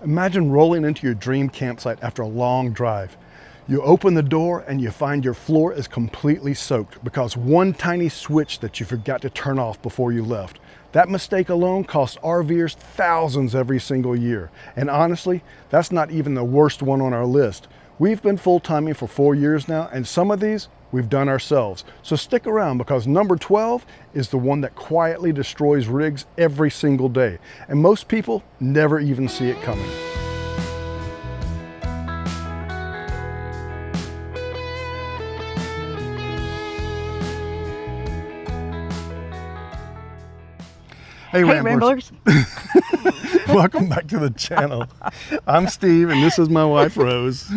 Imagine rolling into your dream campsite after a long drive. You open the door and you find your floor is completely soaked because one tiny switch that you forgot to turn off before you left. That mistake alone costs RVers thousands every single year. And honestly, that's not even the worst one on our list. We've been full-timing for 4 years now, and some of these we've done ourselves. So stick around, because number 12 is the one that quietly destroys rigs every single day. And most people never even see it coming. Hey Ramblers. Welcome back to the channel. I'm Steve and this is my wife Rose.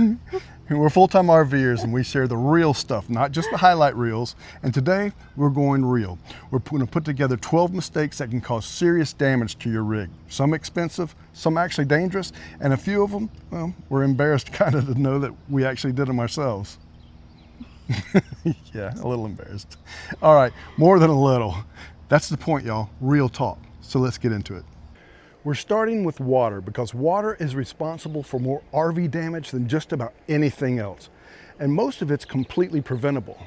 We're full-time RVers and we share the real stuff, not just the highlight reels. And today we're going real. We're going to put together 12 mistakes that can cause serious damage to your rig. Some expensive, some actually dangerous, and a few of them, well, we're embarrassed kind of to know that we actually did them ourselves. Yeah, a little embarrassed. All right, more than a little. That's the point, y'all, real talk. So let's get into it. We're starting with water because water is responsible for more RV damage than just about anything else. And most of it's completely preventable.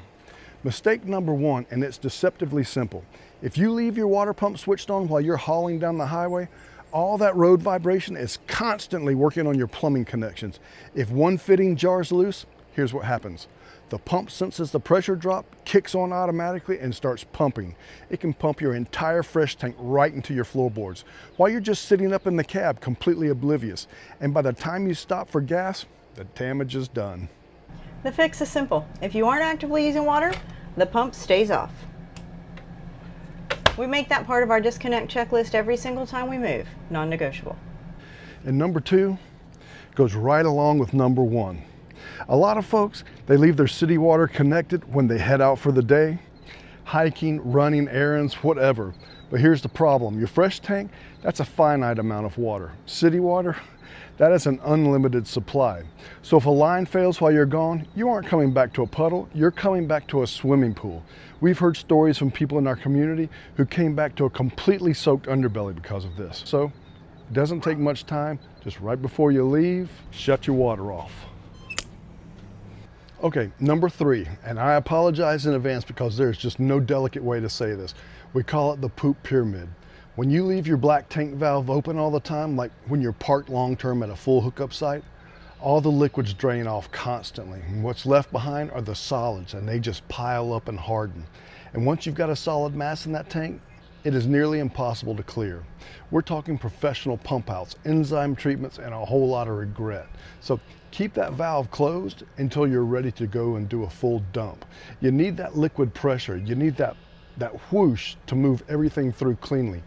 Mistake number one, and it's deceptively simple. If you leave your water pump switched on while you're hauling down the highway, all that road vibration is constantly working on your plumbing connections. If one fitting jars loose, here's what happens. The pump senses the pressure drop, kicks on automatically, and starts pumping. It can pump your entire fresh tank right into your floorboards while you're just sitting up in the cab completely oblivious. And by the time you stop for gas, the damage is done. The fix is simple. If you aren't actively using water, the pump stays off. We make that part of our disconnect checklist every single time we move, non-negotiable. And number two goes right along with number one. A lot of folks, they leave their city water connected when they head out for the day, hiking, running errands, whatever. But here's the problem. Your fresh tank, that's a finite amount of water. City water, that is an unlimited supply. So if a line fails while you're gone, you aren't coming back to a puddle, you're coming back to a swimming pool. We've heard stories from people in our community who came back to a completely soaked underbelly because of this. So it doesn't take much time, just right before you leave, shut your water off. Okay, number three, and I apologize in advance because there's just no delicate way to say this. We call it the poop pyramid. When you leave your black tank valve open all the time, like when you're parked long-term at a full hookup site, all the liquids drain off constantly. And what's left behind are the solids, and they just pile up and harden. And once you've got a solid mass in that tank, it is nearly impossible to clear. We're talking professional pump outs, enzyme treatments, and a whole lot of regret. So keep that valve closed until you're ready to go and do a full dump. You need that liquid pressure. You need that whoosh to move everything through cleanly.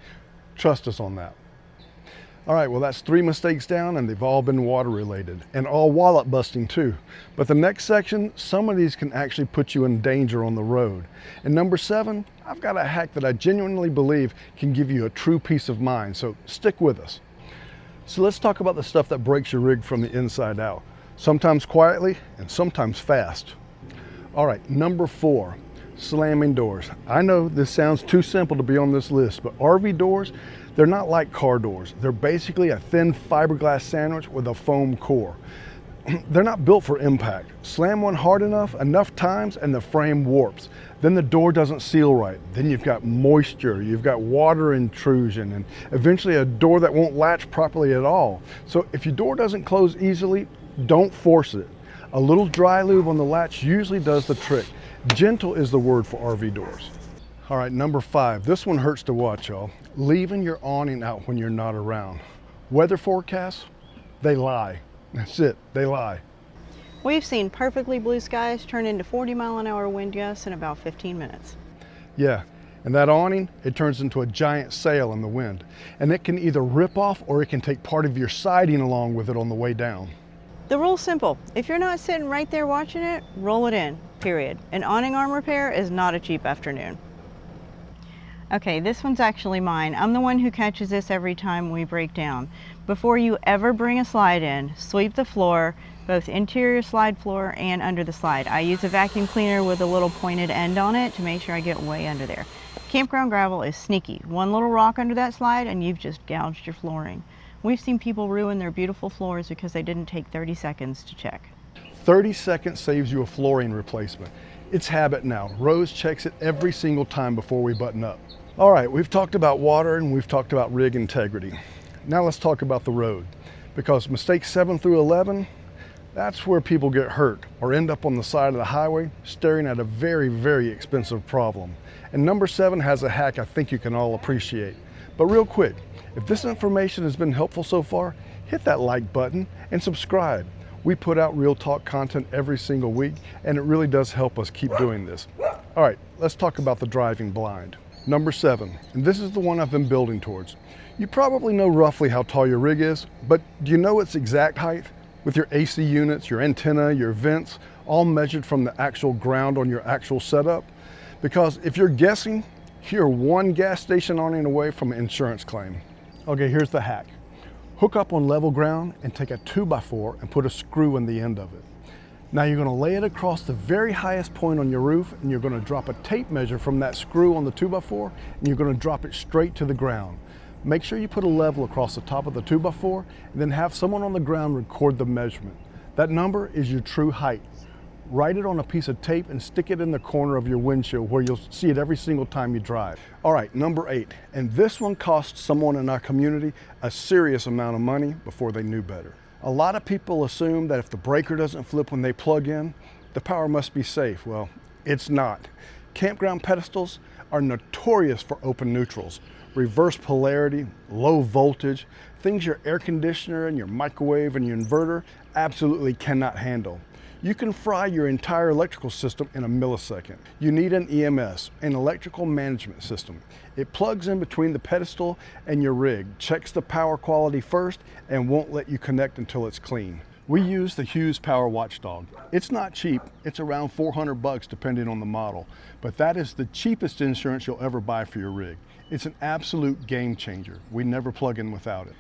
Trust us on that. All right, well, that's 3 mistakes down, and they've all been water related and all wallet busting too. But the next section, some of these can actually put you in danger on the road. And number 7, I've got a hack that I genuinely believe can give you a true peace of mind. So stick with us. So let's talk about the stuff that breaks your rig from the inside out. Sometimes quietly and sometimes fast. All right, number 4, slamming doors. I know this sounds too simple to be on this list, but RV doors, they're not like car doors. They're basically a thin fiberglass sandwich with a foam core. They're not built for impact. Slam one hard enough times, and the frame warps. Then the door doesn't seal right. Then you've got moisture, you've got water intrusion, and eventually a door that won't latch properly at all. So if your door doesn't close easily, don't force it. A little dry lube on the latch usually does the trick. Gentle is the word for RV doors. All right, number 5. This one hurts to watch, y'all. Leaving your awning out when you're not around. Weather forecasts, they lie. That's it, they lie. We've seen perfectly blue skies turn into 40-mile-an-hour wind gusts in about 15 minutes. Yeah, and that awning, it turns into a giant sail in the wind. And it can either rip off or it can take part of your siding along with it on the way down. The rule's simple. If you're not sitting right there watching it, roll it in, period. An awning arm repair is not a cheap afternoon. Okay, this one's actually mine. I'm the one who catches this every time we break down. Before you ever bring a slide in, sweep the floor, both interior slide floor and under the slide. I use a vacuum cleaner with a little pointed end on it to make sure I get way under there. Campground gravel is sneaky. One little rock under that slide and you've just gouged your flooring. We've seen people ruin their beautiful floors because they didn't take 30 seconds to check. 30 seconds saves you a flooring replacement. It's habit now. Rose checks it every single time before we button up. All right, we've talked about water and we've talked about rig integrity. Now let's talk about the road, because mistakes 7 through 11, that's where people get hurt or end up on the side of the highway staring at a very, very expensive problem. And number 7 has a hack I think you can all appreciate. But real quick, if this information has been helpful so far, hit that like button and subscribe. We put out real talk content every single week, and it really does help us keep doing this. All right, let's talk about the driving blind. Number 7, and this is the one I've been building towards. You probably know roughly how tall your rig is, but do you know its exact height? With your AC units, your antenna, your vents, all measured from the actual ground on your actual setup? Because if you're guessing, you're one gas station awning away from an insurance claim. Okay, here's the hack. Hook up on level ground and take a 2x4 and put a screw in the end of it. Now you're going to lay it across the very highest point on your roof, and you're going to drop a tape measure from that screw on the 2x4, and you're going to drop it straight to the ground. Make sure you put a level across the top of the 2x4, and then have someone on the ground record the measurement. That number is your true height. Write it on a piece of tape and stick it in the corner of your windshield where you'll see it every single time you drive. All right, number 8, and this one cost someone in our community a serious amount of money before they knew better. A lot of people assume that if the breaker doesn't flip when they plug in, the power must be safe. Well, it's not. Campground pedestals are notorious for open neutrals, reverse polarity, low voltage, things your air conditioner and your microwave and your inverter absolutely cannot handle. You can fry your entire electrical system in a millisecond. You need an EMS, an electrical management system. It plugs in between the pedestal and your rig, checks the power quality first, and won't let you connect until it's clean. We use the Hughes Power Watchdog. It's not cheap, it's around $400 depending on the model, but that is the cheapest insurance you'll ever buy for your rig. It's an absolute game changer. We never plug in without it.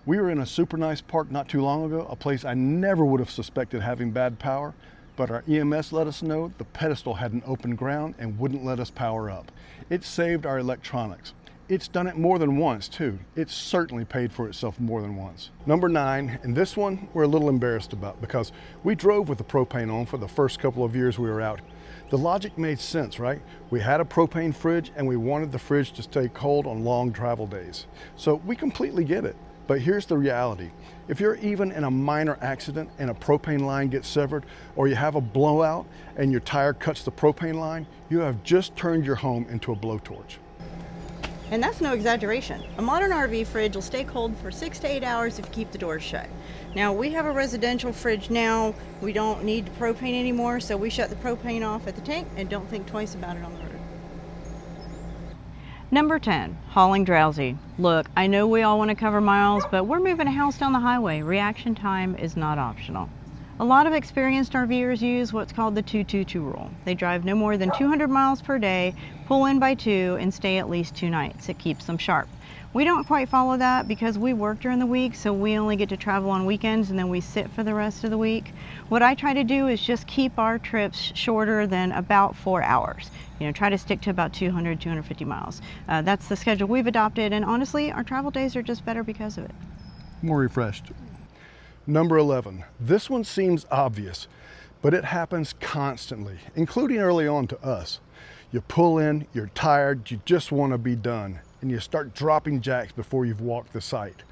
We were in a super nice park not too long ago, a place I never would have suspected having bad power, but our EMS let us know the pedestal had an open ground and wouldn't let us power up. It saved our electronics. It's done it more than once too. It's certainly paid for itself more than once. Number 9, and this one we're a little embarrassed about because we drove with the propane on for the first couple of years we were out. The logic made sense, right? We had a propane fridge and we wanted the fridge to stay cold on long travel days. So we completely get it. But here's the reality. If you're even in a minor accident and a propane line gets severed, or you have a blowout and your tire cuts the propane line, you have just turned your home into a blowtorch. And that's no exaggeration. A modern RV fridge will stay cold for 6 to 8 hours if you keep the doors shut. Now, we have a residential fridge now. We don't need propane anymore, so we shut the propane off at the tank and don't think twice about it on the road. Number 10, hauling drowsy. Look, I know we all want to cover miles, but we're moving a house down the highway. Reaction time is not optional. A lot of experienced RVers use what's called the 2-2-2 rule. They drive no more than 200 miles per day, pull in by 2, and stay at least 2 nights. It keeps them sharp. We don't quite follow that because we work during the week, so we only get to travel on weekends and then we sit for the rest of the week. What I try to do is just keep our trips shorter than about 4 hours. You know, try to stick to about 200, 250 miles. That's the schedule we've adopted, and honestly, our travel days are just better because of it. More refreshed. Number 11, this one seems obvious, but it happens constantly, including early on to us. You pull in, you're tired, you just want to be done, and you start dropping jacks before you've walked the site.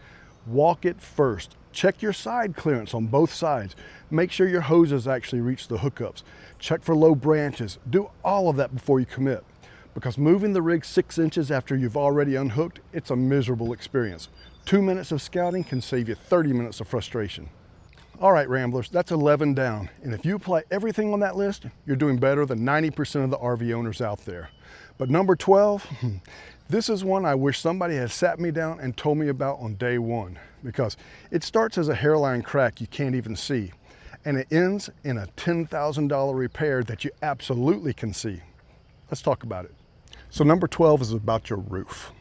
Walk it first. Check your side clearance on both sides. Make sure your hoses actually reach the hookups. Check for low branches. Do all of that before you commit, because moving the rig 6 inches after you've already unhooked, it's a miserable experience. 2 minutes of scouting can save you 30 minutes of frustration. All right, Ramblers, that's 11 down. And if you apply everything on that list, you're doing better than 90% of the RV owners out there. But number 12, this is one I wish somebody had sat me down and told me about on day one, because it starts as a hairline crack you can't even see, and it ends in a $10,000 repair that you absolutely can see. Let's talk about it. So number 12 is about your roof.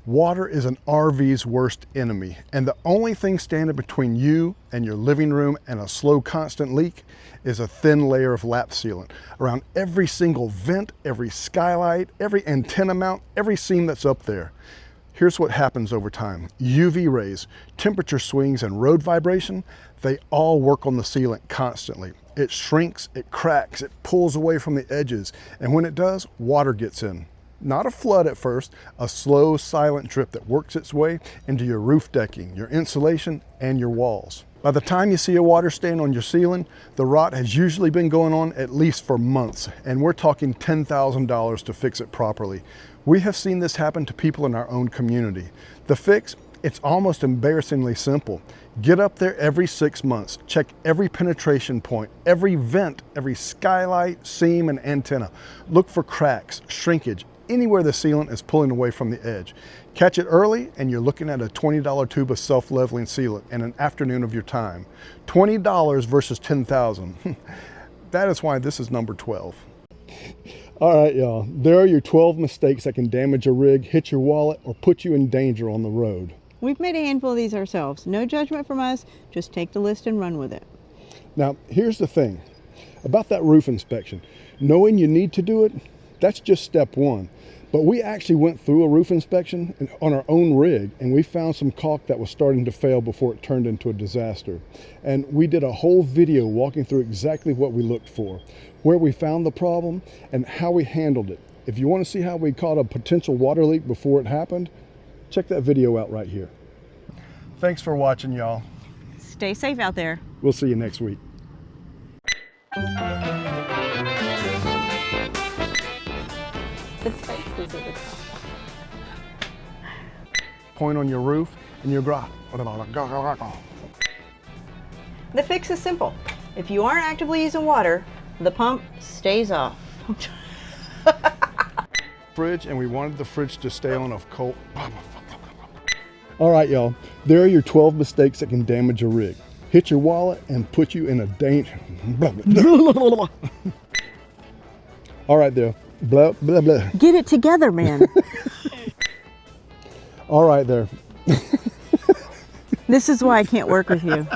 Water is an RV's worst enemy, and the only thing standing between you and your living room and a slow, constant leak is a thin layer of lap sealant around every single vent, every skylight, every antenna mount, every seam that's up there. Here's what happens over time. UV rays, temperature swings, and road vibration, they all work on the sealant constantly. It shrinks, it cracks, it pulls away from the edges, and when it does, water gets in. Not a flood at first, a slow, silent drip that works its way into your roof decking, your insulation, and your walls. By the time you see a water stain on your ceiling, the rot has usually been going on at least for months, and we're talking $10,000 to fix it properly. We have seen this happen to people in our own community. The fix, it's almost embarrassingly simple. Get up there every 6 months, check every penetration point, every vent, every skylight, seam, and antenna. Look for cracks, shrinkage, anywhere the sealant is pulling away from the edge. Catch it early and you're looking at a $20 tube of self-leveling sealant in an afternoon of your time. $20 versus $10,000. That is why this is number 12. All right, y'all, there are your 12 mistakes that can damage a rig, hit your wallet, or put you in danger on the road. We've made a handful of these ourselves. No judgment from us, just take the list and run with it. Now, here's the thing about that roof inspection. Knowing you need to do it, that's just step one. But we actually went through a roof inspection on our own rig, and we found some caulk that was starting to fail before it turned into a disaster. And we did a whole video walking through exactly what we looked for, where we found the problem, and how we handled it. If you want to see how we caught a potential water leak before it happened, check that video out right here. Thanks for watching, y'all. Stay safe out there. We'll see you next week. Point on your roof and your garage. The fix is simple. If you aren't actively using water, the pump stays off. Fridge, and we wanted the fridge to stay on a cold. All right, y'all, there are your 12 mistakes that can damage a rig, hit your wallet, and put you in a danger. All right, there. Blah, blah, blah. Get it together, man. All right, there. This is why I can't work with you.